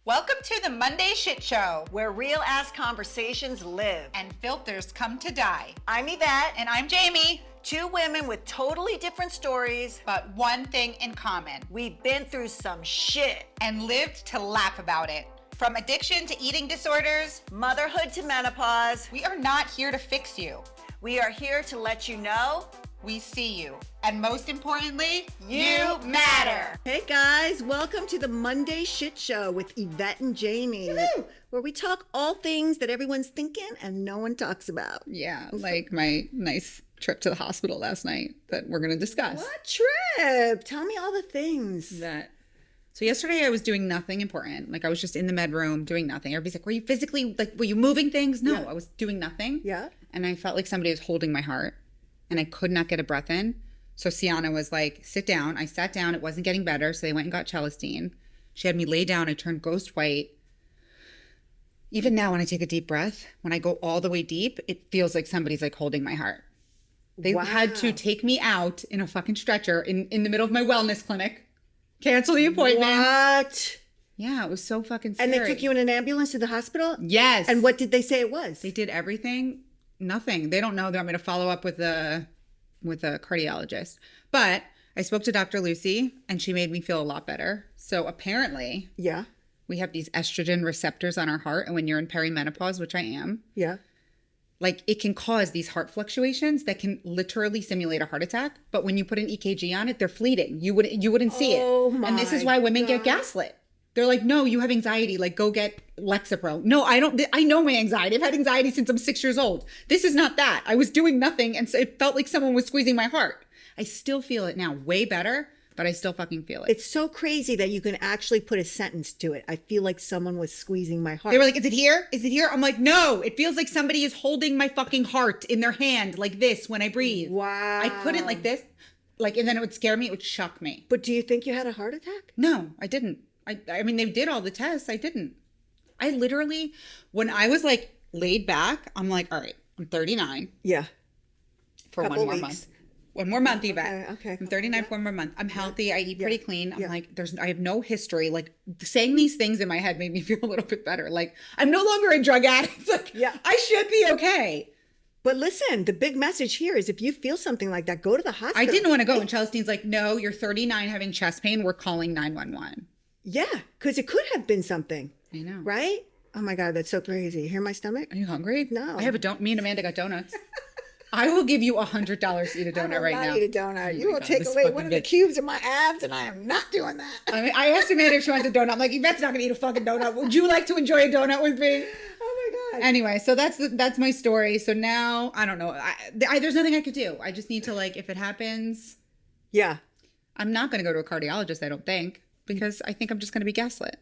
Welcome to the Monday Shit Show, where real-ass conversations live. and filters come to die. I'm Yvette, And I'm Jamie, two women with totally different stories. but one thing in common, We've been through some shit. and lived to laugh about it. From addiction to eating disorders, Motherhood to menopause. we are not here to fix you. We are here to let you know We see you. And most importantly, you matter. Hey guys, welcome to the Monday Shit Show with Yvette and Jamie, where we talk all things that everyone's thinking and no one talks about. Yeah, like my nice trip to the hospital last night that we're going to discuss. What trip? Tell me all the things. So yesterday I was doing nothing important. Like I was just in the med room doing nothing. Everybody's like, were you moving things? No, Yeah. I was doing nothing. Yeah. And I felt like somebody was holding my heart and I could not get a breath in. So Sienna was like, sit down. I sat down. It wasn't getting better. So they went and got Celestine. She had me lay down. I turned ghost white. Even now when I take a deep breath, when I go all the way deep, it feels like somebody's like holding my heart. They had to take me out in a fucking stretcher in the middle of my wellness clinic. Cancel the appointment. What? Yeah, it was so fucking scary. And they took you in an ambulance to the hospital? Yes. And what did they say it was? They did everything. Nothing. They don't know. They want me to follow up with a cardiologist. But I spoke to Dr. Lucy and she made me feel a lot better. So apparently Yeah. we have these estrogen receptors on our heart. And when you're in perimenopause, which I am, Yeah. like it can cause these heart fluctuations that can literally simulate a heart attack. But when you put an EKG on it, they're fleeting. You wouldn't see it. Oh And this is my why women get gaslit. They're like, no, you have anxiety. Like, go get Lexapro. No, I don't. I know my anxiety. I've had anxiety since I'm 6 years old. This is not that. I was doing nothing. And so it felt like someone was squeezing my heart. I still feel it now way better, but I still fucking feel it. It's so crazy that you can actually put a sentence to it. I feel like someone was squeezing my heart. They were like, is it here? Is it here? I'm like, no, it feels like somebody is holding my fucking heart in their hand like this when I breathe. Wow. I couldn't like this. Like, and then it would scare me. It would shock me. But do you think you had a heart attack? No, I didn't. I mean, they did all the tests. I didn't. I literally, when I was like laid back, I'm like, all right, I'm 39 Yeah. for Couple one more weeks. month. One more month, Yvette. Okay. I'm 39 for one more month. I'm healthy. I eat pretty clean. I'm Yeah. like, I have no history. Like saying these things in my head made me feel a little bit better. Like I'm no longer a drug addict. Like, Yeah. I should be okay. But listen, the big message here is if you feel something like that, go to the hospital. I didn't want to go. And Celestine's like, no, you're 39 having chest pain. We're calling 911. Yeah, because it could have been something, I know. right? Oh my God, that's so crazy. You hear my stomach? Are you hungry? No. I have me and Amanda got donuts. I will give you $100 to eat a donut right now. I eat a donut. Oh You my will God, take this away fucking one of the bitch. cubes of my abs, and I am not doing that. I mean, I asked Amanda if she wants a donut. I'm like, Yvette's not gonna eat a fucking donut. Would you like to enjoy a donut with me? Oh my God. Anyway, so that's my story. So now I don't know. There's nothing I could do. I just need to like, if it happens, Yeah. I'm not gonna go to a cardiologist. I don't think, because I think I'm just gonna be gaslit.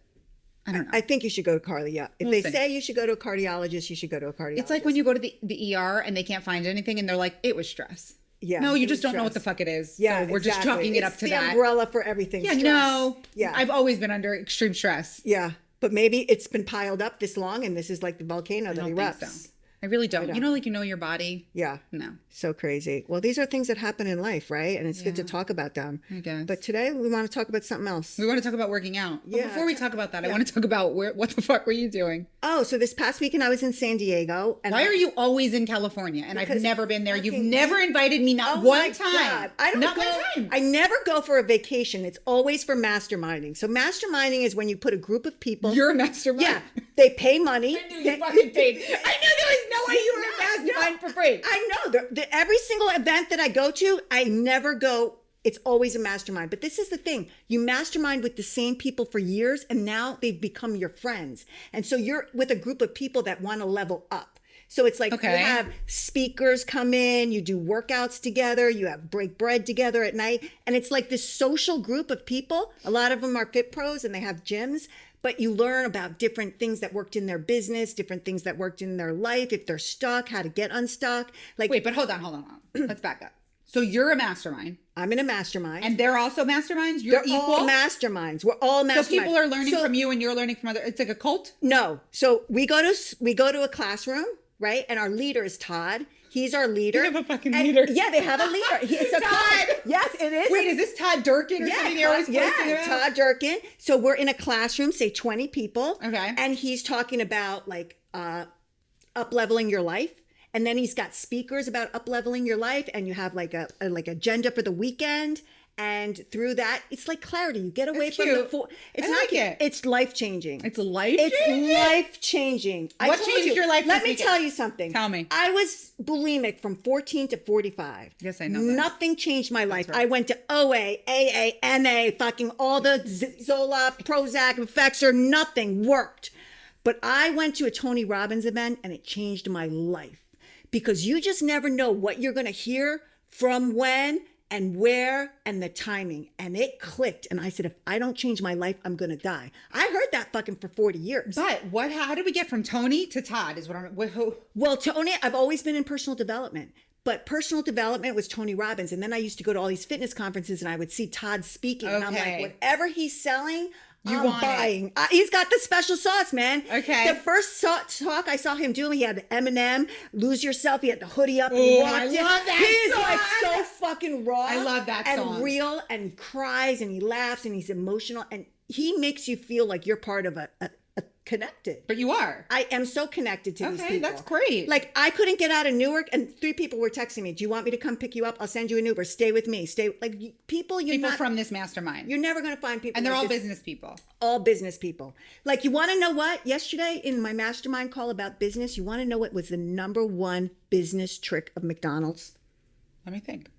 I don't know. I think you should go to Carly. Yeah. If We'll they see. say you should go to a cardiologist, you should go to a cardiologist. It's like when you go to the ER and they can't find anything and they're like, it was stress. Yeah, No, you it just was don't know what the stress. fuck it is. Yeah, So we're just exactly. chalking it up It's to the that. umbrella for everything. Yeah, stress. no. Yeah. I've always been under extreme stress. Yeah. But maybe it's been piled up this long, and this is like the volcano I that don't erupts. think so. I really don't. You know, like you know your body. Yeah. No. So crazy. Well, these are things that happen in life, right? And it's good to talk about them. I guess. But today we want to talk about something else. We want to talk about working out. But Yeah. before we talk about that, I want to talk about what the fuck were you doing? Oh, so this past weekend I was in San Diego. And Why are you always in California? And I've Because never been there. You've fucking- never invited me, not Oh one my time. God. I don't not go, one time. I never go for a vacation. It's always for masterminding. So masterminding is when you put a group of people. You're a mastermind. Yeah. They pay money. I knew you fucking paid. I knew there was no way you were a mastermind for free. I know. Every single event that I go to, I never go. It's always a mastermind. But this is the thing. You mastermind with the same people for years, and now they've become your friends. And so you're with a group of people that want to level up. So it's like you Okay. have speakers come in, you do workouts together, you have break bread together at night. And it's like this social group of people. A lot of them are fit pros and they have gyms. But you learn about different things that worked in their business, different things that worked in their life, if they're stuck, how to get unstuck. Like, Wait, but hold on. Let's back up. So you're a mastermind, I'm in a mastermind. and they're also masterminds. You're They're equal. all masterminds. We're all masterminds. So people are learning So- from you, and you're learning from other. It's like a cult. No. So we go to a classroom, right? And our leader is Todd. He's our leader. They have a fucking And- leader. Yeah, they have a leader. It's a Todd. Yes, it is. Wait, is this Todd Durkin or something you're always posting about? Todd Durkin. So we're in a classroom, say 20 people. Okay. And he's talking about like up-leveling your life. And then he's got speakers about up-leveling your life. And you have like a agenda for the weekend. And through that, it's like clarity. You get away It's from cute. it's I not like it. It's life-changing. It's life. It's life-changing. What changed your life Let this me weekend? tell you something. Tell me. I was bulimic from 14 to 45. Yes, I know that. Nothing changed my life. right. I went to OA, AA, NA, fucking all the Zoloft, Prozac, Effexor, nothing worked. But I went to a Tony Robbins event and it changed my life. Because you just never know what you're going to hear from when and where and the timing. And it clicked. And I said, if I don't change my life, I'm going to die. I heard that fucking for 40 years. But how did we get from Tony to Todd is what I'm, who? Well, Tony, I've always been in personal development. But personal development was Tony Robbins. And then I used to go to all these fitness conferences and I would see Todd speaking. And I'm Okay. like, whatever he's selling, You I'm want it. buying. He's got the special sauce, man. Okay. The first talk I saw him do, he had the Eminem, Lose Yourself. He had the hoodie up. And he Ooh, walked I in. love that He's song. like so fucking raw. I love that and song. real, and he cries and he laughs and he's emotional. And he makes you feel like you're part of a connected. But you are. I am so connected to these Okay, people. that's great. Like I couldn't get out of Newark, and 3 people were texting me. Do you want me to come pick you up? I'll send you an Uber. Stay with me. Stay like people. People from this mastermind. You're never gonna find people. And they're like all this. business people. All business people. Like you want to know what? Yesterday in my mastermind call about business, you want to know what was the #1 business trick of McDonald's? Let me think.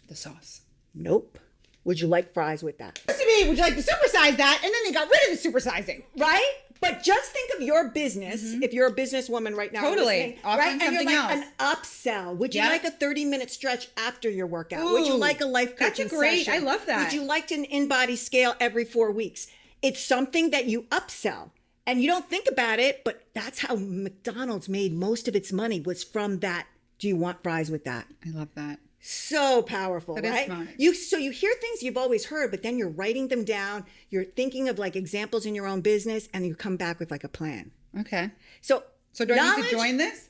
The sauce. Nope. Would you like fries with that? Used to be, would you like to supersize that? And then they got rid of the supersizing. Right? But just think of your business. If you're a businesswoman right now, Totally. listening, Offering right? And you're something like else. an upsell. Would you Yeah. like a 30-minute stretch after your workout? Would you Ooh, like a life that's a coaching great- session? I love that. Would you like an in-body scale every 4 weeks? It's something that you upsell. And you don't think about it, but that's how McDonald's made most of its money was from that. Do you want fries with that? I love that. So powerful, That is right? smart. You hear things you've always heard, but then you're writing them down. You're thinking of like examples in your own business, and you come back with like a plan. Okay. So So do I need knowledge, to join this?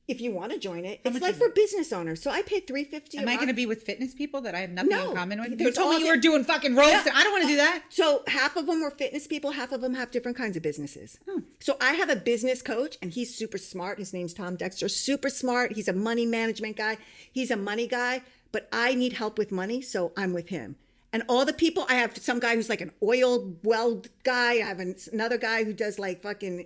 if you want to join it? How It's much like is for it? business owners. So I paid $350. Am I going to be with fitness people that I have nothing No. in common with? You There's told me all you the- were doing fucking ropes. Yeah. And I don't want to do that. So half of them were fitness people, half of them have different kinds of businesses. So I have a business coach, and he's super smart. His name's Tom Dexter. Super smart. He's a money management guy. He's a money guy, but I need help with money, so I'm with him. And all the people, I have some guy who's like an oil weld guy. I have another guy who does like fucking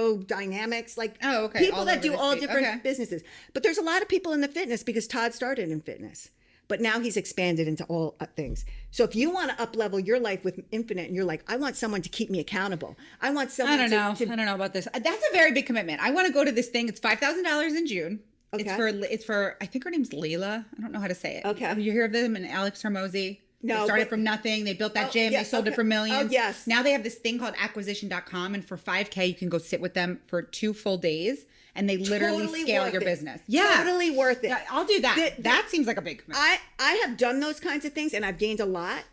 aerodynamics, like Oh, okay. people All that over do the all state. different Okay. businesses. But there's a lot of people in the fitness because Todd started in fitness. But now he's expanded into all things. So if you want to up level your life with Infinite, and you're like, I want someone to keep me accountable. I want someone I don't know. to I don't know about this. That's a very big commitment. I want to go to this thing. It's $5,000 in June. Okay. It's for I think her name's Layla. I don't know how to say it. Okay. You hear of them? And Alex Hormozy. No, They started but- from nothing. They built that Oh, gym. yeah, They sold it okay. for millions. Oh, yes. Now they have this thing called acquisition.com. And for 5K, you can go sit with them for 2 full days. And they literally Totally scale worth your it. business. Yeah. Totally worth it. Yeah, I'll do that. The- That seems like a big commitment. I have done those kinds of things and I've gained a lot.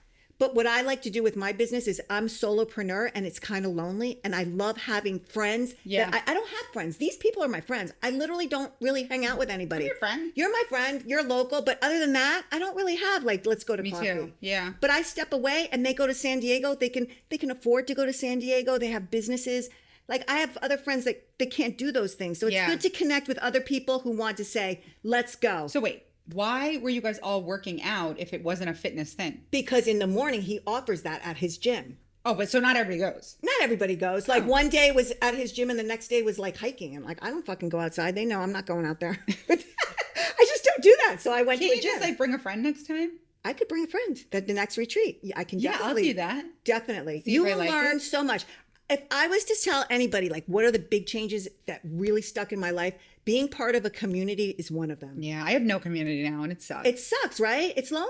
But what I like to do with my business is I'm solopreneur and it's kind of lonely. And I love having friends. Yeah. I don't have friends. These people are my friends. I literally don't really hang out with anybody. I'm your friend. You're my friend. You're local. But other than that, I don't really have like, let's go to Me coffee. too. Yeah. But I step away and they go to San Diego. They can afford to go to San Diego. They have businesses. Like I have other friends that they can't do those things. So it's Yeah. good to connect with other people who want to say, let's go. So wait, why were you guys all working out if it wasn't a fitness thing? Because in the morning he offers that at his gym. Oh, but so not everybody goes. Not everybody goes. Like one day was at his gym and the next day was like hiking. I'm like, I don't fucking go outside. They know I'm not going out there. I just don't do that. So I went Can't to a you gym. just like bring a friend next time? I could bring a friend the next retreat. Yeah, I can Yeah, I'll definitely do that. Definitely. See You if I will like learn it. so much. If I was to tell anybody like what are the big changes that really stuck in my life, being part of a community is one of them. Yeah, I have no community now and it sucks. It sucks, right? It's lonely.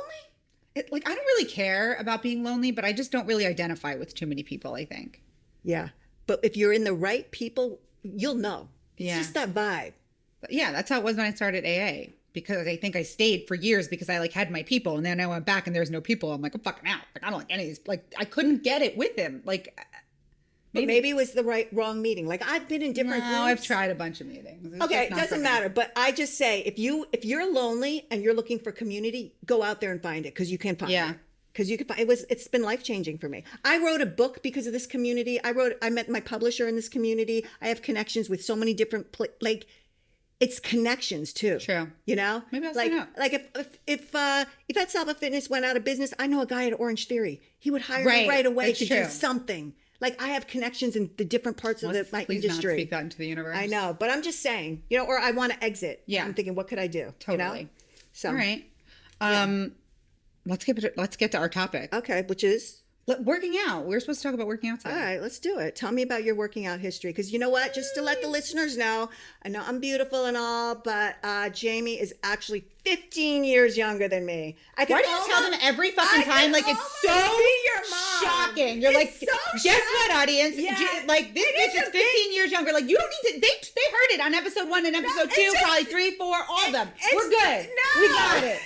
Like I don't really care about being lonely, but I just don't really identify with too many people, I think. Yeah. But if you're in the right people, you'll know. It's Yeah. just that vibe. But yeah, that's how it was when I started AA. Because I think I stayed for years because I like had my people, and then I went back and there's no people. I'm like, I'm fucking out. Like I don't like any of these. Like I couldn't get it with him. Like Maybe it was the wrong meeting. Like I've been in different No, groups. I've tried a bunch of meetings. It's Okay, just it not doesn't for me. matter. But I just say if you're lonely and you're looking for community, go out there and find it because you can find Yeah. it. Because you can find it's been life changing for me. I wrote a book because of this community. I met my publisher in this community. I have connections with so many different it's connections too. True. You know? Maybe I'll like sign up. like if Yvette Salva Fitness went out of business, I know a guy at Orange Theory. He would hire me Right. right away That's to true. do something. Like I have connections in the different parts of my Please industry. not speak that into the universe. I know, but I'm just saying, or I want to exit. Yeah. I'm thinking, what could I do? Totally. You know? So, All right. Let's get to our topic. okay, which is, Working out. We're supposed to talk about working out today. all right, let's do it. Tell me about your working out history. Because you know what? Just to let the listeners know, I know I'm beautiful and all, but Jamie is actually 15 years younger than me. Why do you tell them every fucking time? Like it's so your mom. shocking. You're It's like, so guess what, audience? Yeah. Like this bitch is 15 years younger. Like you don't need to. They heard it on episode 1 and episode 2, just- probably 3, 4, all of them. It's- We're good. No. We got it.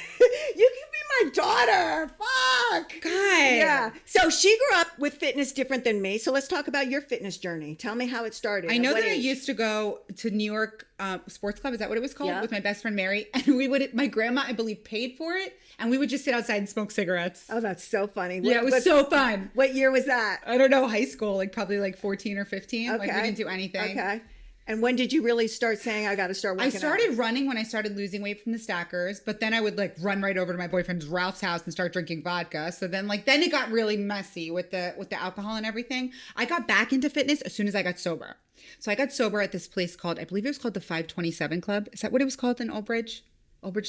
You can be my daughter. Fuck. God. Yeah. So she grew up with fitness different than me. So let's talk about your fitness journey. Tell me how it started. I At know what that I age? used to go to New York Sports Club. Is that what it was called? Yeah. With my best friend Mary, and my grandma, I believe, paid for it, and we would just sit outside and smoke cigarettes. Oh, that's so funny. Yeah, it was so fun. What year was that? I don't know, high school, like probably like 14 or 15. Like we Okay. didn't do anything. Okay. And when did you really start saying, I got to start I working started running when I started losing weight from the stackers, but then I would like run right over to my boyfriend Ralph's house and start drinking vodka. So then it got really messy with the alcohol and everything. I got back into fitness as soon as I got sober. So I got sober at this place called, I believe it was called the 527 Club. Is that what it was called in Old Bridge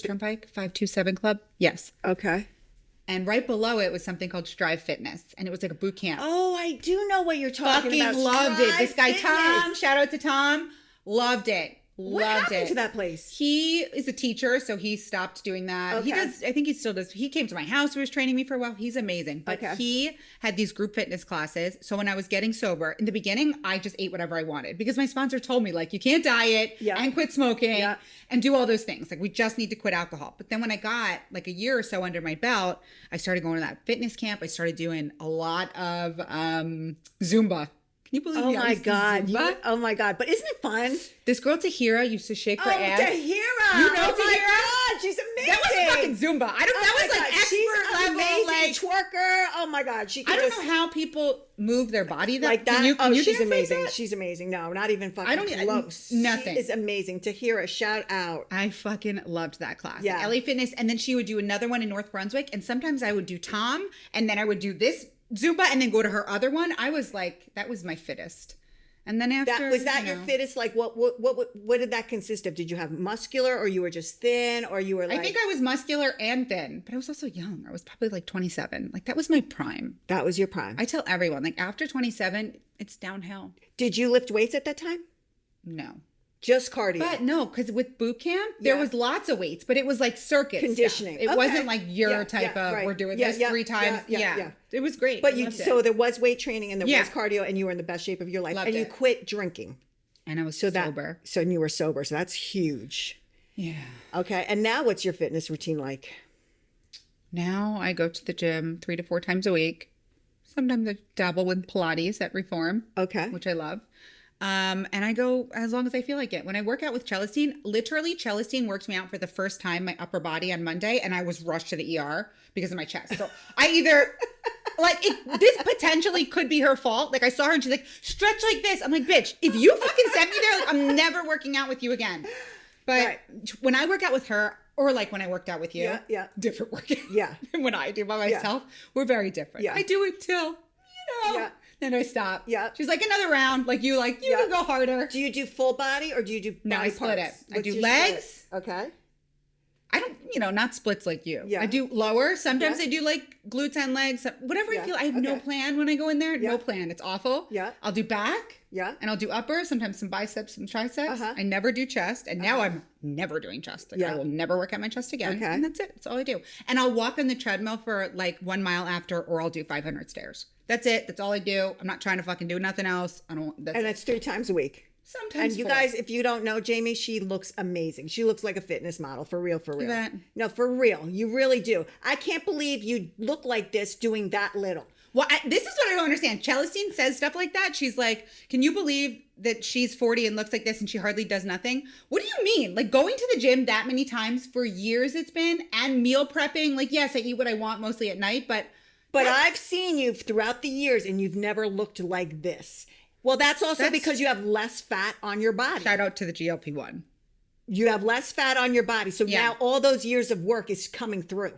Turnpike? 527 Club? Yes. Okay. And right below it was something called Strive Fitness, and it was like a boot camp. Oh, I do know what you're talking Fucking about. loved it. This guy Strive Tom, Fitness. shout out to Tom, loved it. What Loved happened it. to that place? He is a teacher, so he stopped doing that. He Okay. does, I think he still does. He came to my house, he was training me for a while. He's amazing. But Okay. he had these group fitness classes. So when I was getting sober, in the beginning, I just ate whatever I wanted because my sponsor told me, like, you can't diet Yeah. and quit smoking Yeah. and do all those things. Like, we just need to quit alcohol. But then when I got like a year or so under my belt, I started going to that fitness camp. I started doing a lot of Zumba. Can you believe Oh me? I my used to God. Zumba? Oh my God. But isn't it fun? This girl Tahira used to shake her ass. Tahira. You know Oh my Tahira? God. She's amazing. That wasn't fucking Zumba. I don't. Oh That my was like God, expert she's level. amazing Like twerker. Oh my God. She I can don't just know how people move their body like that. Can you she's dance like amazing. that? She's amazing. No, not even fucking I don't- close. nothing. She is amazing. Tahira, shout out. I fucking loved that class. Yeah. LA Fitness, and then she would do another one in North Brunswick, and sometimes I would do Tom, and then I would do this Zumba, and then go to her other one. I was like, that was my fittest. And then after Was that you your know, fittest? Like what did that consist of? Did you have muscular or you were just thin or you were like I think I was muscular and thin, but I was also young. I was probably like 27. Like that was my prime. that was your prime? I tell everyone, like after 27, it's downhill. Did you lift weights at that time? No. Just cardio. But no, because with boot camp, there Yeah. was lots of weights, but it was like circuit Conditioning. stuff. It Okay. wasn't like your Yeah, type yeah, of right. we're doing Yeah, this yeah, 3 times. yeah. It was great. But I you loved it. so there was weight training and there Yeah. was cardio and you were in the best shape of your life Loved and you it. quit drinking. And I was So that sober. so you were sober. So that's huge. Yeah. Okay. And now what's your fitness routine like? Now I go to the gym 3 to 4 times a week. Sometimes I dabble with Pilates at Reform, Okay. which I love. And I go as long as I feel like it. When I work out with Celestine, literally Celestine worked me out for the first time, my upper body on Monday, and I was rushed to the ER because of my chest. So I either this potentially could be her fault. Like I saw her and she's like, stretch like this. I'm like, bitch, if you fucking sent me there, like, I'm never working out with you again. But Right. when I work out with her, or like when I worked out with you, Yeah. different workout. Yeah. than when I do by myself, we're very different. Yeah. I do it till, Yeah. then I stop. Yeah. She's like, another round. Like you Yeah. can go harder. Do you do full body or do you do No, body I split parts? it. I What's do your legs. split? Okay. I don't, not splits like you. Yeah. I do lower. Sometimes Yeah. I do like glutes and legs. Whatever Yeah. I feel. I have no Okay. plan when I go in there. Yeah. No plan. It's awful. Yeah. I'll do back. Yeah. And I'll do upper, sometimes some biceps, some triceps. Uh-huh. I never do chest. And now I'm never doing chest. Like, Yeah. I will never work out my chest again. Okay. And that's it. That's all I do. And I'll walk on the treadmill for like 1 mile after, or I'll do 500 stairs. That's it. That's all I do. I'm not trying to fucking do nothing else. I don't, that's And it. it's 3 times a week. Sometimes And you 4. guys, if you don't know Jamie, she looks amazing. She looks like a fitness model, for real, for real. Yvette. No, for real. You really do. I can't believe you look like this doing that little. Well, this is what I don't understand. Celestine says stuff like that. She's like, can you believe that she's 40 and looks like this and she hardly does nothing? What do you mean? Like going to the gym that many times for years it's been, and meal prepping. Like, yes, I eat what I want mostly at night, but I've seen you throughout the years and you've never looked like this. Well, that's also because you have less fat on your body. Shout out to the GLP-1. You have less fat on your body. So now all those years of work is coming through.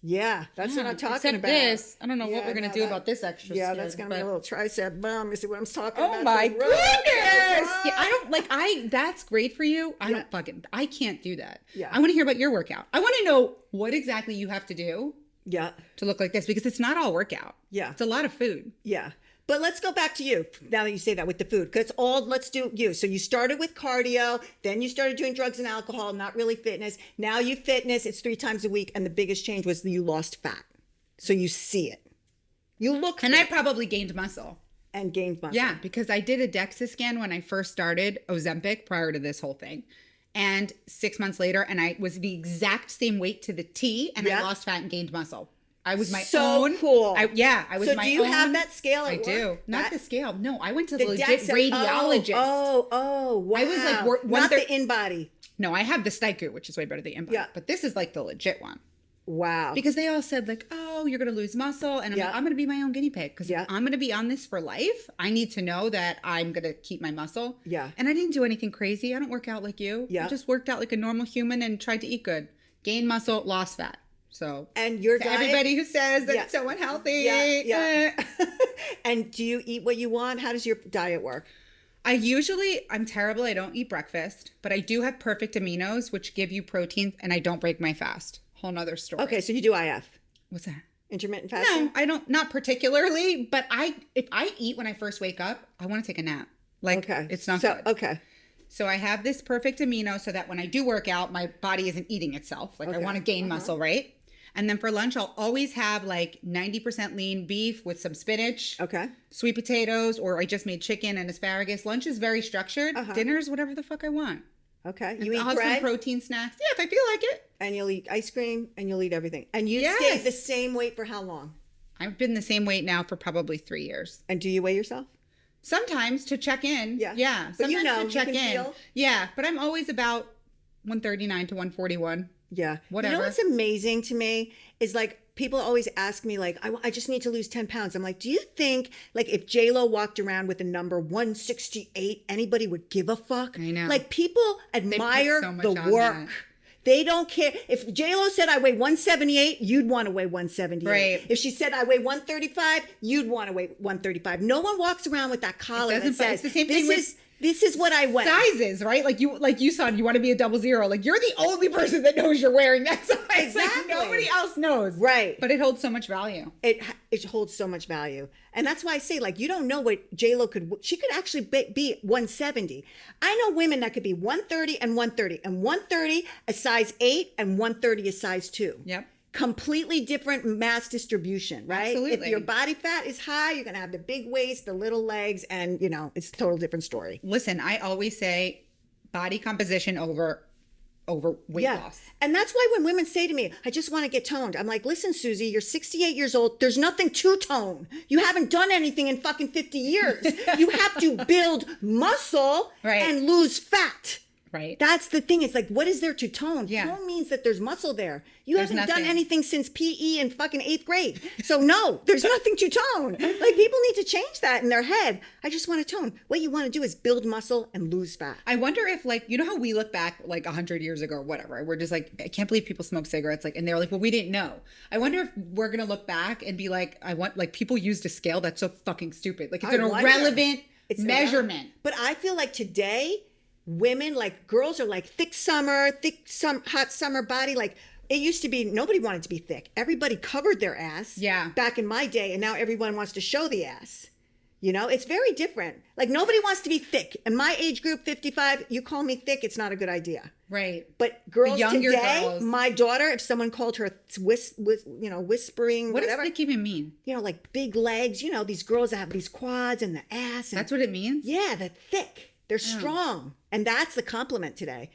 Yeah, that's what I'm talking Except about. this. I don't know what we're going to do about this extra Yeah, skin, that's going to be but- a little tricep bump. You see what I'm talking about? Oh my The goodness! road. Yeah, I don't like. That's great for you. I can't do that. Yeah. I want to hear about your workout. I want to know what exactly you have to do Yeah, to look like this, because it's not all workout. Yeah. It's a lot of food. yeah. But let's go back to you now that you say that with the food, because let's do you. So you started with cardio, then you started doing drugs and alcohol, not really fitness. Now you fitness, it's 3 times a week. And the biggest change was you lost fat. So you see it. You look And fit I probably gained muscle. and gained muscle. Yeah, because I did a DEXA scan when I first started Ozempic prior to this whole thing. And 6 months later, and I was the exact same weight to the T, and Yeah. I lost fat and gained muscle. I was my So own. cool. I was So my do you own. have that scale at I work? do. Not That- the scale. No, I went to The the legit DEXA radiologist. Wow. I was like, not the in-body. No, I have the Staiku, which is way better than the in-body. Yeah. But this is like the legit one. Wow. Because they all said like, oh, you're going to lose muscle. And I'm Yeah. like, I'm going to be my own guinea pig. Because Yeah. I'm going to be on this for life. I need to know that I'm going to keep my muscle. Yeah. And I didn't do anything crazy. I don't work out like you. Yeah. I just worked out like a normal human and tried to eat good. Gain muscle, lost fat. So And your to diet? everybody who says that Yeah. it's so unhealthy. Yeah. eh. And do you eat what you want? How does your diet work? I'm terrible. I don't eat breakfast, but I do have perfect aminos, which give you protein, and I don't break my fast. Whole nother story. Okay, so you do IF, What's that? intermittent fasting? No, I don't, not particularly, but if I eat when I first wake up, I want to take a nap. Like, Okay. it's not so, good. Okay. So I have this perfect amino so that when I do work out, my body isn't eating itself. Like I Okay. want to gain muscle, right? And then for lunch, I'll always have like 90% lean beef with some spinach, Okay. sweet potatoes, or I just made chicken and asparagus. Lunch is very structured. Dinner's whatever the fuck I want. Okay. You I'll eat have bread some protein snacks. Yeah, if I feel like it. and you'll eat ice cream and you'll eat everything. And you stay Yes. the same weight for how long? I've been the same weight now for probably 3 years. And do you weigh yourself? Sometimes to check in. Yeah. Yeah. But Sometimes you know, to you check can in. feel. Yeah. But I'm always about 139 to 141. Yeah. Whatever. You know what's amazing to me is like people always ask me like, I just need to lose 10 pounds. I'm like, do you think like if J-Lo walked around with a number 168, anybody would give a fuck? I know. Like people admire so much the on work. that. They don't care. If J-Lo said I weigh 178, you'd want to weigh 178. Right. If she said I weigh 135, you'd want to weigh 135. No one walks around with that collar that doesn't- says, it's the same thing this is what I weigh. Sizes, right? Like you said, you want to be a 00. Like you're the only person that knows you're wearing that size. Exactly. Like nobody else knows. Right. But it holds so much value. It holds so much value. And that's why I say, like, you don't know what J-Lo she could actually be 170. I know women that could be 130 and 130, and 130 a size 8 and 130 a size 2. Yep. Completely different mass distribution, right? If Absolutely. your body fat is high, you're going to have the big waist, the little legs, and, it's a total different story. Listen, I always say body composition over weight loss. And that's why when women say to me, I just want to get toned, I'm like, listen, Susie, you're 68 years old. There's nothing to tone. You haven't done anything in fucking 50 years. You have to build muscle Right. and lose fat. Right. That's the thing. It's like, what is there to tone? Yeah. Tone means that there's muscle there. You There's haven't done nothing. anything since PE in fucking 8th grade. So no, there's nothing to tone. Like people need to change that in their head. I just want to tone. What you want to do is build muscle and lose fat. I wonder if like, you know how we look back like 100 years ago or whatever, we're just like, I can't believe people smoke cigarettes. Like, and they're like, well, we didn't know. I wonder if we're going to look back and be like, people used a scale that's so fucking stupid. Like it's an wonder. irrelevant It's measurement. But I feel like today, women, like girls are like hot summer body. Like it used to be, nobody wanted to be thick. Everybody covered their ass. Yeah. Back in my day. And now everyone wants to show the ass. It's very different. Like nobody wants to be thick. In my age group, 55, you call me thick, it's not a good idea. Right. But girls The younger today, girls. my daughter, if someone called her whispering, What does whatever, thick even mean? like big legs, these girls that have these quads and the ass. And, That's what it means? yeah, they're thick. They're strong. And that's the compliment today.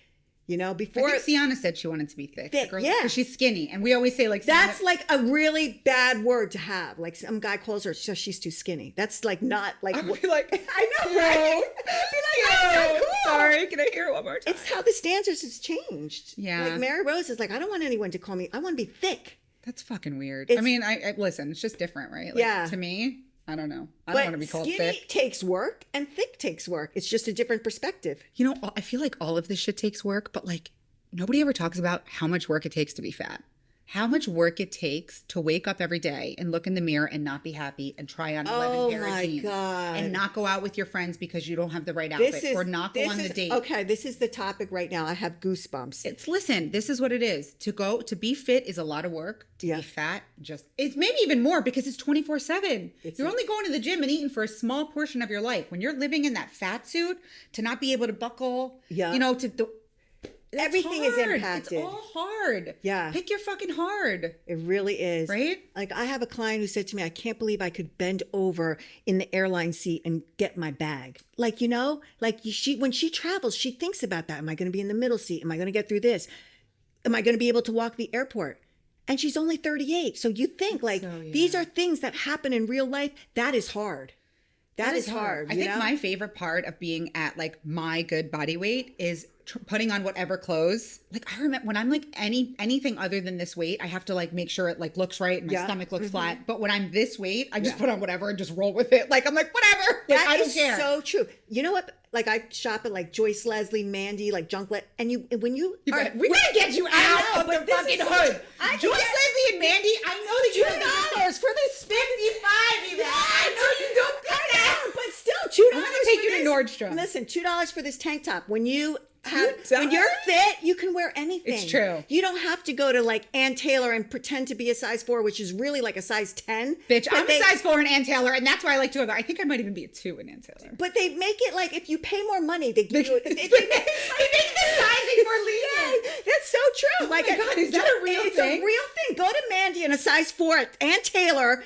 You know, I before think Sienna said she wanted to be thick. Thick, The girl- yeah. 'cause she's skinny. And we always say like, that's Sienna- like a really bad word to have. Like some guy calls her, so she's too skinny. That's like not like. I would be like, I know, right? Be like, "That's so cool." Sorry, can I hear it one more time? It's how the standards has changed. Yeah. Like Mary Rose is like, I don't want anyone to call me. I want to be thick. That's fucking weird. It's- I mean, I listen, it's just different, right? Like, Yeah. To me, I don't know. I But don't want to be called skinny thick. takes work and thick takes work. It's just a different perspective. You know, I feel like all of this shit takes work, but like nobody ever talks about how much work it takes to be fat. How much work it takes to wake up every day and look in the mirror and not be happy and try on 11 Oh pair of my jeans God. and not go out with your friends because you don't have the right outfit or not go on the date. Okay, this is the topic right now. I have goosebumps. Listen, this is what it is. To be fit is a lot of work. To Yeah. be fat, it's maybe even more because it's 24/7. It's You're a- only going to the gym and eating for a small portion of your life. When you're living in that fat suit, to not be able to buckle, Yeah. you know, that's Everything is hard. impacted. It's all hard. Yeah. Pick your fucking hard. It really is. Right? Like I have a client who said to me, I can't believe I could bend over in the airline seat and get my bag. Like, you know, like when she travels, she thinks about that. Am I going to be in the middle seat? Am I going to get through this? Am I going to be able to walk the airport? And she's only 38. So you think like So, yeah. these are things that happen in real life. That is hard. That is hard. I you think know? my favorite part of being at like my good body weight is putting on whatever clothes. Like I remember when I'm like anything other than this weight, I have to like make sure it like looks right and my Yeah. stomach looks flat. But when I'm this weight, I just put on whatever and just roll with it. Like I'm like whatever. Like, That I don't is care. so true. You know what? Like I shop at like Joyce Leslie, Mandy, like Junklet, and when you we are, gotta get you out know, of the but this fucking is hood. I Joyce get- Leslie and Mandy, I know that you have $2 for this 55 even. I know you don't get that. but still $2. I'm gonna take for you to this. Nordstrom. Listen, $2 for this tank top. When you have, $2? when you're fit, you can wear anything. It's true. You don't have to go to like Ann Taylor and pretend to be a size 4, which is really like a size 10. Bitch, But I'm a size 4 in Ann Taylor, and that's why I like to go there. I think I might even be a 2 in Ann Taylor. But they make it like if you pay more money, they give you. They make the sizing more lenient. That's so true. Oh my God, is that a real it's thing? a real thing. Go to Mandy in a size 4 at Ann Taylor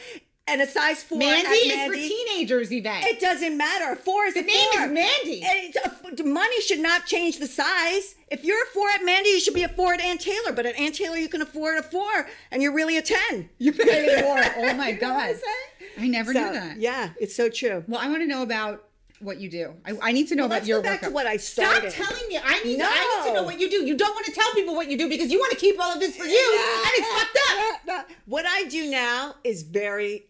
and a size 4 Mandy at is Mandy. for teenagers, Yvette. It doesn't matter. 4 is The a name 4. is Mandy. And money should not change the size. If you're a 4 at Mandy, you should be a 4 at Ann Taylor. But at Ann Taylor, you can afford a 4, and you're really a 10. You pay more. Oh my You know what I'm God. saying? I never So, knew that. Yeah, it's so true. Well, I want to know about what you do. I need to know Well, about let's your go back workout. to what I Stop started. telling me. I need to No. know what you do. You don't want to tell people what you do because you want to keep all of this for you, and it's fucked up. No. What I do now is very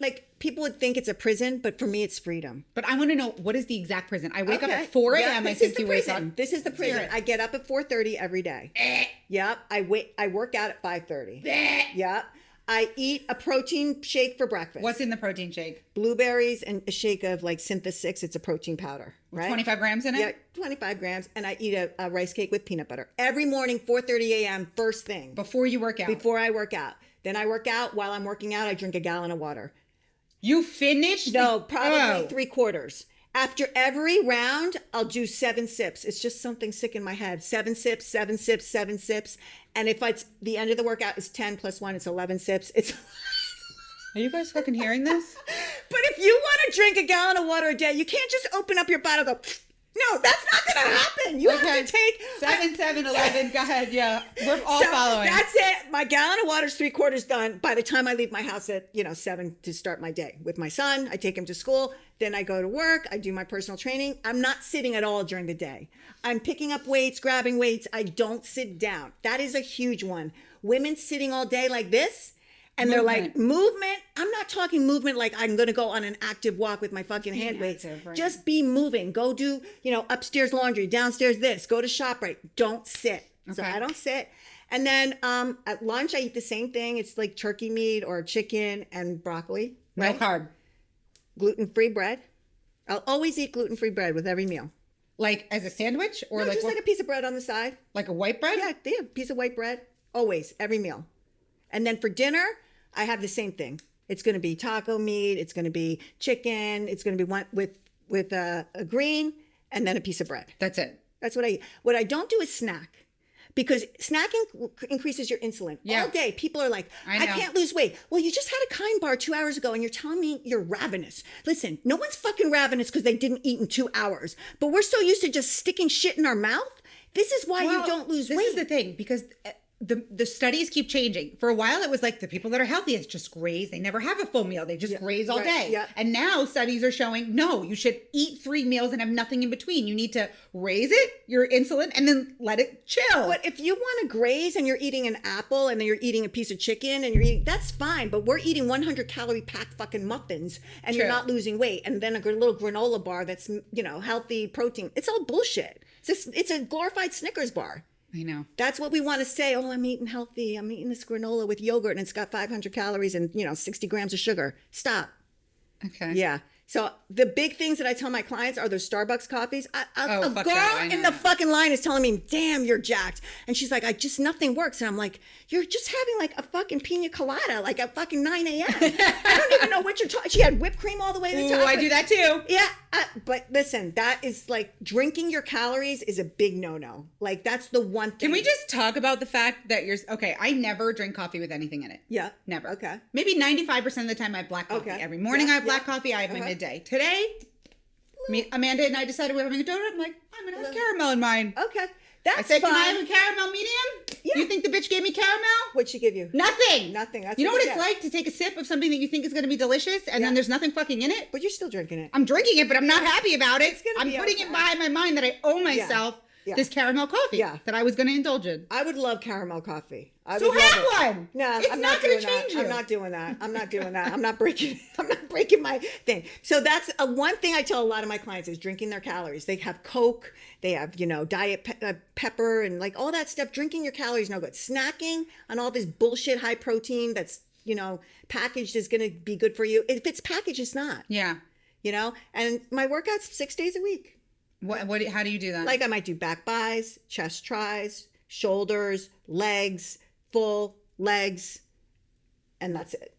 like people would think it's a prison, but for me it's freedom. But I want to know, what is the exact prison? I wake up Okay. at 4 Yeah, a.m. I this think is the you wake prison. up. This is the Let's hear prison. it. I get up at 4:30 every day. Yep. I work out at 5:30. Yep. I eat a protein shake for breakfast. What's in the protein shake? Blueberries and a shake of like Syntha 6. It's a protein powder, right? 25 grams in it? Yeah, 25 grams. And I eat a rice cake with peanut butter every morning, 4:30 a.m. first thing. Before you work out. Before I work out. Then I work out. While I'm working out, I drink a gallon of water. You finished? No, probably Oh. 3/4. After every round, I'll do 7 sips. It's just something sick in my head. 7 sips, 7 sips, 7 sips. And if it's the end of the workout is 10 plus 1, it's 11 sips. It's Are you guys fucking hearing this? But if you want to drink a gallon of water a day, you can't just open up your bottle and go, no, that's not going to happen. You have to take 7, 11. Go ahead. Yeah. We're all So following. That's it. My gallon of water is 3/4 done by the time I leave my house at 7 to start my day with my son. I take him to school. Then I go to work. I do my personal training. I'm not sitting at all during the day. I'm picking up weights, grabbing weights. I don't sit down. That is a huge one. Women sitting all day like this. And they're like, movement. I'm not talking movement like I'm going to go on an active walk with my fucking hand weights. active, right. Just be moving. Go do, upstairs laundry, downstairs this. Go to ShopRite. Don't sit. So Okay. I don't sit. And then at lunch, I eat the same thing. It's like turkey meat or chicken and broccoli. No Right? carb. Gluten-free bread. I'll always eat gluten-free bread with every meal. Like as a sandwich or No, like just like a piece of bread on the side. like a white bread? Yeah, piece of white bread. Always, every meal. And then for dinner, I have the same thing. It's going to be taco meat. It's going to be chicken. It's going to be one with a green and then a piece of bread. That's it. That's what I eat. What I don't do is snack. Because snacking increases your insulin. Yeah. All day, people are like, I I know. can't lose weight. Well, you just had a Kind bar 2 hours ago and you're telling me you're ravenous. Listen, no one's fucking ravenous because they didn't eat in 2 hours. But we're so used to just sticking shit in our mouth This is why you don't lose weight. This is the thing, because the studies keep changing. For a while, it was like the people that are healthy, it's just graze. They never have a full meal. They just graze all day. Yeah. And now studies are showing, no, you should eat 3 meals and have nothing in between. You need to raise it, your insulin, and then let it chill. But if you want to graze and you're eating an apple and then you're eating a piece of chicken and you're eating, that's fine. But we're eating 100 calorie packed fucking muffins and you're not losing weight. And then a little granola bar that's, healthy protein. It's all bullshit. It's a glorified Snickers bar. I know. That's what we want to say. Oh, I'm eating healthy. I'm eating this granola with yogurt and it's got 500 calories and, 60 grams of sugar. Stop. Okay. Yeah. So the big things that I tell my clients are those Starbucks coffees. A girl in the fucking line is telling me, damn, you're jacked. And she's like, nothing works. And I'm like, you're just having like a fucking pina colada, like at fucking 9 a.m. I don't even know what you're talking. She had whipped cream all the way to the top. I do that too. Yeah. But listen, that is like drinking your calories is a big no-no. Like that's the one thing. Can we just talk about the fact that I never drink coffee with anything in it. Yeah. Never. Okay. Maybe 95% of the time I have black coffee. Okay. Every morning I have black coffee. I have my midday. Today, Amanda and I decided we're having a donut. I'm like, I'm going to have caramel in mine. Okay. That's I said, fine. can I have a caramel medium? Yeah. You think the bitch gave me caramel? What'd she give you? Nothing. Nothing. That's You know what it's get. like to take a sip of something that you think is going to be delicious and then there's nothing fucking in it? But you're still drinking it. I'm drinking it, but I'm not happy about it. I'm be putting okay. it behind my mind that I owe myself this caramel coffee that I was going to indulge in. I would love caramel coffee. I So would have love it. one. No, It's I'm not gonna doing that. change you. I'm not doing that. I'm not doing that. I'm not breaking my thing. So that's one thing I tell a lot of my clients is drinking their calories. They have Coke, they have, diet pepper and like all that stuff. Drinking your calories no good. Snacking on all this bullshit high protein that's, packaged is going to be good for you. If it's packaged, it's not. Yeah. And my workouts 6 days a week. How do you do that? Like I might do back buys, chest tries, shoulders, legs, full legs, and that's it.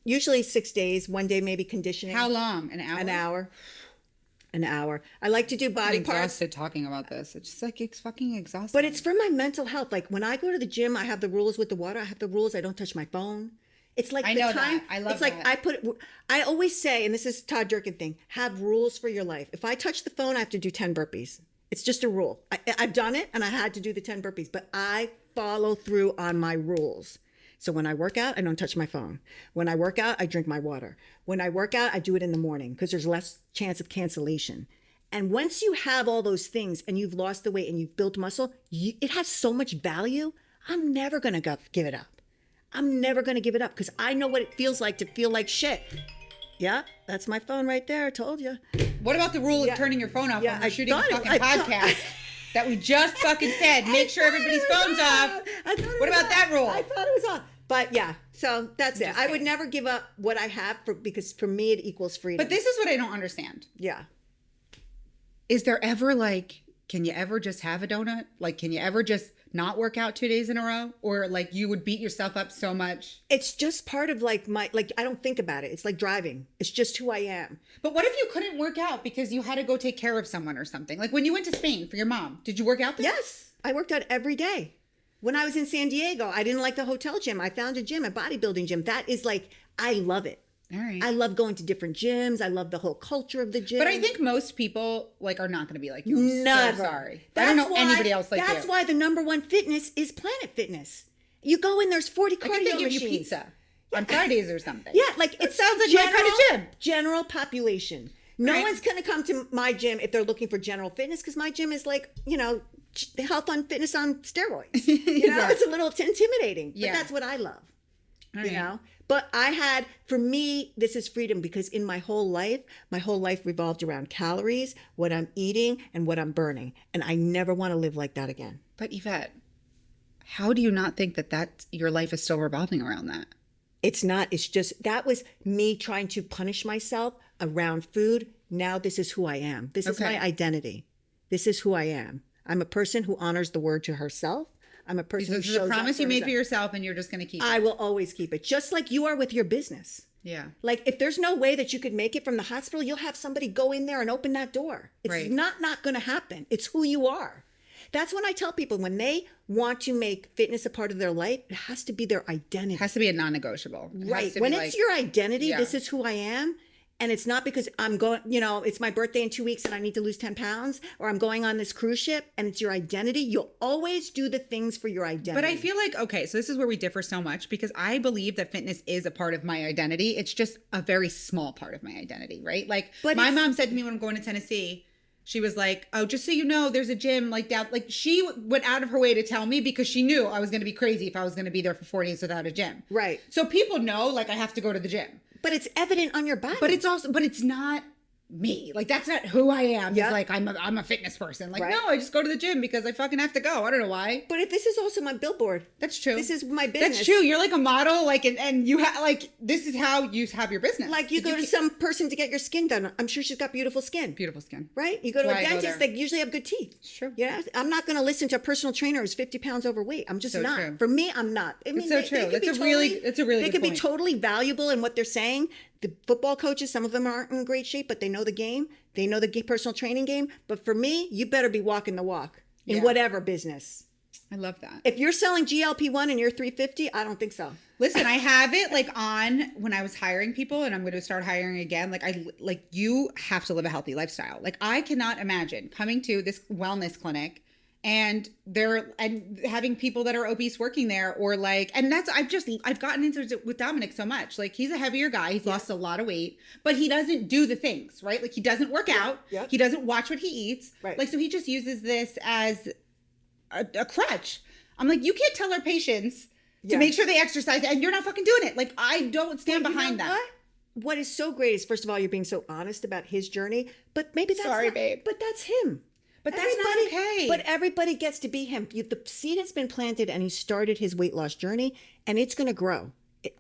Usually 6 days, one day maybe conditioning. How long? An hour? An hour. An hour. I like to do body I'm parts. exhausted talking about this. It's just like it's fucking exhausting. But it's for my mental health. Like when I go to the gym, I have the rules with the water. I have the rules. I don't touch my phone. It's like I the know time. that. I love it's like that. I always say, and this is Todd Durkin thing, have rules for your life. If I touch the phone, I have to do 10 burpees. It's just a rule. I've done it and I had to do the 10 burpees, but I follow through on my rules. So when I work out, I don't touch my phone. When I work out, I drink my water. When I work out, I do it in the morning because there's less chance of cancellation. And once you have all those things and you've lost the weight and you've built muscle, it has so much value. I'm never going to give it up. I'm never going to give it up because I know what it feels like to feel like shit. Yeah, that's my phone right there. I told you. What about the rule of turning your phone off when we're shooting a thought it- fucking I thought- podcast that we just fucking said? Make sure everybody's phone's off. What about that rule? I thought it was off. But yeah, so that's it. just I would kidding. never give up what I have because for me it equals freedom. But this is what I don't understand. Yeah. Is there ever can you ever just have a donut? Like, can you ever just not work out 2 days in a row? Or like you would beat yourself up so much? It's just part of I don't think about it. It's like driving. It's just who I am. But what if you couldn't work out because you had to go take care of someone or something? Like when you went to Spain for your mom, did you work out there? Yes. I worked out every day. When I was in San Diego, I didn't like the hotel gym. I found a gym, a bodybuilding gym. That is I love it. All right. I love going to different gyms. I love the whole culture of the gym. But I think most people are not going to be like you. I'm Never. so sorry. I don't know anybody else like you. That's why the number one fitness is Planet Fitness. You go in, there's 40 cardio I think they give machines. you pizza on Fridays or something. Yeah, like it sounds like my kind of gym. General population. No Right. one's going to come to my gym if they're looking for general fitness because my gym is health on fitness on steroids. It's a little intimidating, but Yeah. that's what I love. All right. But for me, this is freedom because in my whole life revolved around calories, what I'm eating and what I'm burning. And I never want to live like that again. But Yvette, how do you not think that your life is still revolving around that? It's not. It's just that was me trying to punish myself around food. Now this is who I am. This is my identity. This is who I am. I'm a person who honors the word to herself. I'm a person who This is shows a promise up you made for herself. yourself and you're just going to keep it. I will always keep it, just like you are with your business. Yeah. Like if there's no way that you could make it from the hospital, you'll have somebody go in there and open that door. It's Right. not going to happen. It's who you are. That's when I tell people when they want to make fitness a part of their life, it has to be their identity. It has to be a non-negotiable. It has Right. to When be it's your identity, Yeah. this is who I am. And it's not because I'm going, it's my birthday in 2 weeks and I need to lose 10 pounds, or I'm going on this cruise ship and it's your identity. You'll always do the things for your identity. But I feel like, okay, so this is where we differ so much, because I believe that fitness is a part of my identity. It's just a very small part of my identity, right? Like, my mom said to me when I'm going to Tennessee, she was like, oh, just so you know, there's a gym like down. Like, she went out of her way to tell me because she knew I was going to be crazy if I was going to be there for 4 days without a gym. Right. So people know, like, I have to go to the gym. But it's evident on your body. But it's not me. Like, that's not who I am. Yeah. It's like, I'm a fitness person. Like, Right. no, I just go to the gym because I fucking have to go. I don't know why. But if this is also my billboard. That's true. This is my business. That's true. You're like a model, like, and you have, like, this is how you have your business. Like, you go to some person to get your skin done. I'm sure she's got beautiful skin. Beautiful skin. Right? You go to That's a why I go dentist, there. they usually have good teeth. Sure. Yeah. I'm not going to listen to a personal trainer who's 50 pounds overweight. I'm just So not. true. For me, I'm not. I mean, so true. That's a really They good could be point. totally valuable in what they're saying. The football coaches, some of them aren't in great shape, but they know the game. They know the personal training game. But for me, you better be walking the walk in Yeah. whatever business. I love that. If you're selling GLP-1 and you're 350, I don't think so. Listen, I have it like on when I was hiring people, and I'm going to start hiring again. Like you have to live a healthy lifestyle. Like, I cannot imagine coming to this wellness clinic and having people that are obese working there, or like, and I've gotten into it with Dominic so much. Like, he's a heavier guy. He's lost a lot of weight, but he doesn't do the things, right? Like, he doesn't work out. Yeah. He doesn't watch what he eats. Right. Like, so he just uses this as a crutch. I'm like, you can't tell our patients to make sure they exercise and you're not fucking doing it. Like, I don't stand behind that. What is so great is, first of all, you're being so honest about his journey, but maybe that's Sorry, not, babe. But that's him. But that's not okay. But everybody gets to be him. The seed has been planted and he started his weight loss journey, and it's going to grow.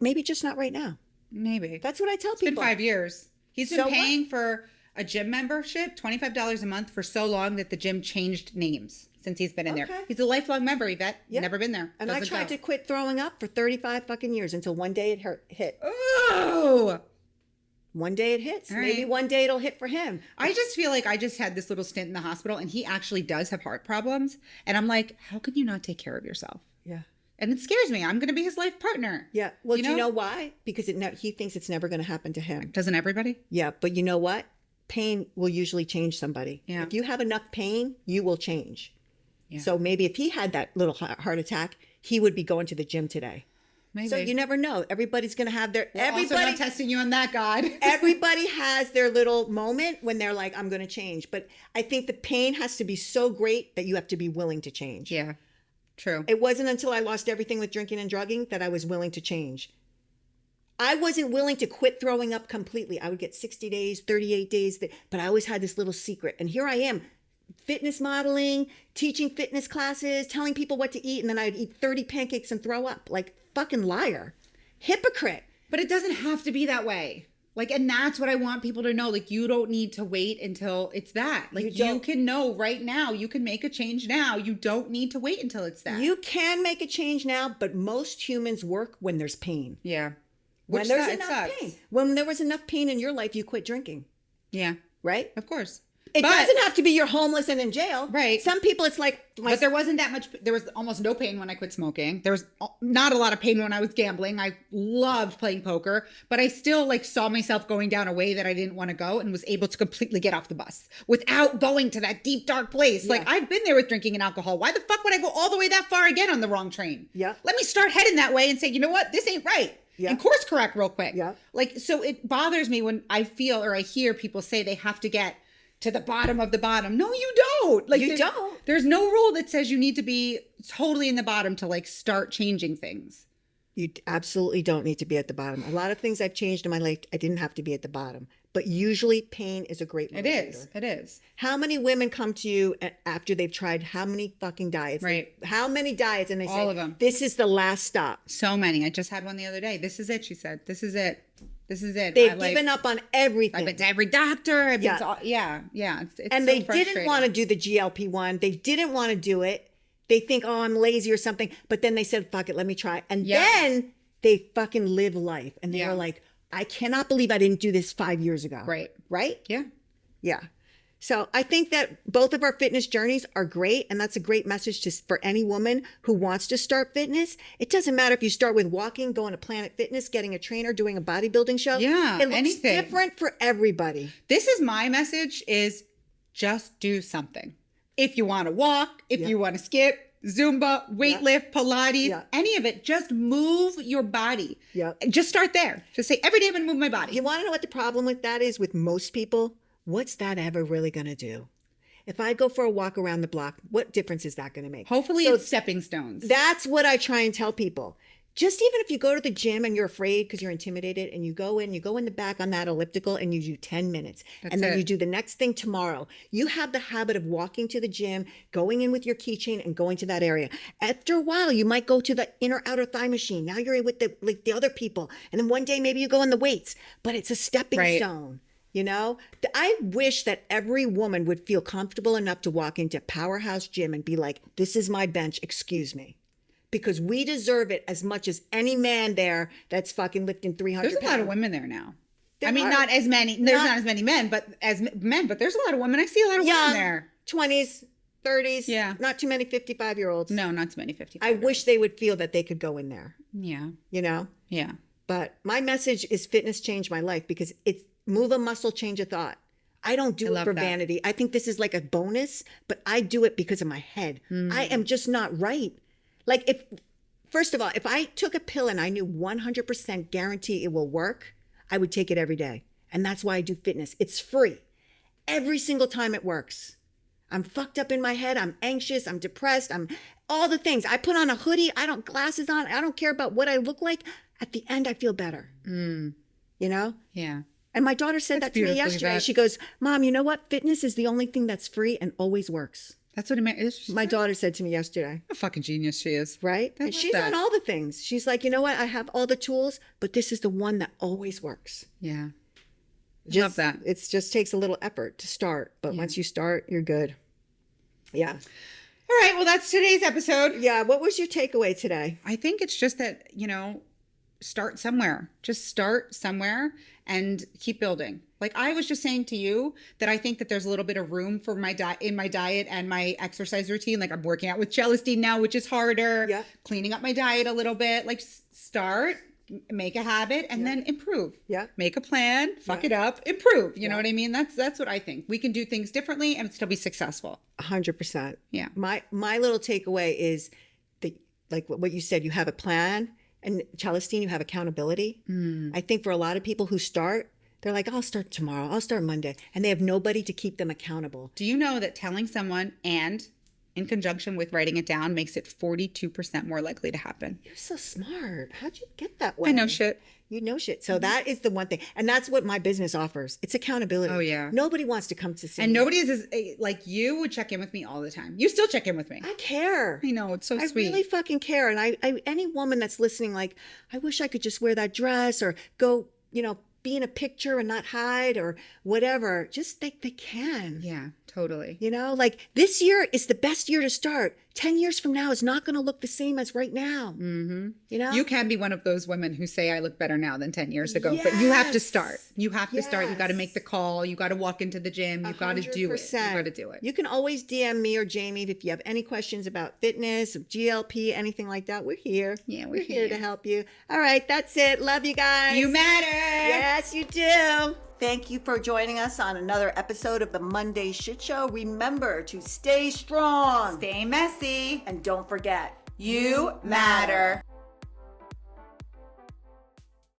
Maybe just not right now. Maybe. That's what I tell It's been people. 5 years. He's been So what? paying for a gym membership, $25 a month, for so long that the gym changed names since he's been in there. Okay. He's a lifelong member, Yvette. Yeah. Never been there. And I Doesn't tried go. to quit throwing up for 35 fucking years until one day it hit. Oh! One day it hits. All Maybe right. one day it'll hit for him. I just feel like I just had this little stint in the hospital, and he actually does have heart problems. And I'm like, how can you not take care of yourself? Yeah. And it scares me. I'm going to be his life partner. Yeah. Well, You do you know? know why? Because he thinks it's never going to happen to him. Doesn't everybody? Yeah. But you know what? Pain will usually change somebody. Yeah. If you have enough pain, you will change. Yeah. So maybe if he had that little heart attack, he would be going to the gym today. Maybe. So you never know. Everybody's going to have their, Also not testing you on that, God. everybody has their little moment when they're like, I'm going to change. But I think the pain has to be so great that you have to be willing to change. Yeah. True. It wasn't until I lost everything with drinking and drugging that I was willing to change. I wasn't willing to quit throwing up completely. I would get 60 days, 38 days, but I always had this little secret. And here I am, fitness modeling, teaching fitness classes, telling people what to eat, and then I'd eat 30 pancakes and throw up. Like, fucking liar. Hypocrite. But it doesn't have to be that way. Like, and that's what I want people to know. Like, you don't need to wait until it's that. Like, you can know right now. You can make a change now. You don't need to wait until it's that. You can make a change now, but most humans work when there's pain. Yeah. When there's enough pain. When there was enough pain in your life, you quit drinking, Yeah. right? Of course. It But- doesn't have to be you're homeless and in jail. Right. Some people, it's like, But there wasn't that much. There was almost no pain when I quit smoking. There was not a lot of pain when I was gambling. I loved playing poker, but I still like saw myself going down a way that I didn't want to go, and was able to completely get off the bus without going to that deep, dark place. Yeah. Like, I've been there with drinking and alcohol. Why the fuck would I go all the way that far again on the wrong train? Yeah. Let me start heading that way and say, you know what? This ain't right. Yeah. And course correct real quick. Yeah. Like, so it bothers me when I feel or I hear people say they have to get to the bottom of the bottom. No, you don't. Like, You don't. There's no rule that says you need to be totally in the bottom to like start changing things. You absolutely don't need to be at the bottom. A lot of things I've changed in my life, I didn't have to be at the bottom. But usually pain is a great motivator. It is. It is. How many women come to you after they've tried how many fucking diets? Right. How many diets? And they say, All of them. this is the last stop. So many. I just had one the other day. This is it, she said. This is it. This is it. They've given up on everything. I've been to every doctor. I've been Yeah. to all, yeah. It's And so they didn't frustrating. want to do the GLP-1. They didn't want to do it. They think, oh, I'm lazy or something. But then they said, fuck it, let me try. And Yeah. then they fucking live life. And they Yeah. were like, I cannot believe I didn't do this 5 years ago. Right. Right? Yeah. Yeah. So I think that both of our fitness journeys are great. And that's a great message for any woman who wants to start fitness. It doesn't matter if you start with walking, going to Planet Fitness, getting a trainer, doing a bodybuilding show. Yeah, it looks anything. different for everybody. This is my message is just do something. If you want to walk, if you want to skip, Zumba, weightlift, Pilates, any of it, just move your body. Just start there. Just say, every day I'm going to move my body. You want to know what the problem with that is with most people? What's that ever really going to do? If I go for a walk around the block, what difference is that going to make? Hopefully it's stepping stones. That's what I try and tell people. Just even if you go to the gym and you're afraid because you're intimidated and you go in the back on that elliptical and you do 10 minutes. And then you do the next thing tomorrow. You have the habit of walking to the gym, going in with your keychain and going to that area. After a while, you might go to the inner outer thigh machine. Now you're with the other people. And then one day maybe you go in the weights, but it's a stepping stone. You know, I wish that every woman would feel comfortable enough to walk into Powerhouse Gym and be like, this is my bench, excuse me. Because we deserve it as much as any man there that's fucking lifting 300 There's a pounds. lot of women there now. Not as many. There's not as many men, but there's a lot of women. I see a lot of women there. 20s, 30s. Yeah. Not too many 55-year-olds. No, not too many 55. I wish they would feel that they could go in there. Yeah. You know? Yeah. But my message is fitness changed my life because it's move a muscle, change a thought. I don't do it for vanity. I think this is like a bonus, but I do it because of my head. I am just not right. Like first of all, if I took a pill and I knew 100% guarantee it will work, I would take it every day. And that's why I do fitness. It's free. Every single time it works. I'm fucked up in my head. I'm anxious. I'm depressed. I'm all the things. I put on a hoodie. Glasses on. I don't care about what I look like. At the end, I feel better. You know? Yeah. And my daughter said that to me yesterday. She goes, Mom, you know what? Fitness is the only thing that's free and always works. That's what it meant. My daughter said to me yesterday. What a fucking genius she is. Right? And she's on all the things. She's like, you know what? I have all the tools, but this is the one that always works. Yeah. Love that. It just takes a little effort to start. But once you start, you're good. Yeah. All right. Well, that's today's episode. Yeah. What was your takeaway today? I think it's just that, start somewhere. Just start somewhere and keep building. Like I was just saying to you that I think that there's a little bit of room for my in my diet and my exercise routine. Like I'm working out with Celestine now, which is harder. Yeah. Cleaning up my diet a little bit. Like start, make a habit, and then improve. Yeah. Make a plan, fuck it up, improve. You know what I mean? That's what I think. We can do things differently and still be successful. 100%. Yeah. My little takeaway is like what you said, you have a plan. And Celestine, you have accountability. I think for a lot of people who start, they're like, I'll start tomorrow. I'll start Monday. And they have nobody to keep them accountable. Do you know that telling someone and in conjunction with writing it down makes it 42% more likely to happen? You're so smart. How'd you get that way? I know shit. You know shit. So that is the one thing. And that's what my business offers. It's accountability. Oh, yeah. Nobody wants to come to see And me. nobody is like you would check in with me all the time. You still check in with me. I care. I know. It's so I sweet. really fucking care. And I any woman that's listening, like, I wish I could just wear that dress or go, be in a picture and not hide or whatever. Just they can. Yeah, totally. Like this year is the best year to start. 10 years from now is not going to look the same as right now. Mm-hmm. You can be one of those women who say I look better now than 10 years ago, but you have to start. You have to start. You got to make the call. You got to walk into the gym. You got to do it. You got to do it. You can always DM me or Jamie if you have any questions about fitness, GLP, anything like that. We're here. Yeah, we're here to help you. All right, that's it. Love you guys. You matter. Yes, you do. Thank you for joining us on another episode of the Monday Shit Show. Remember to stay strong, Stay messy, and don't forget, you matter.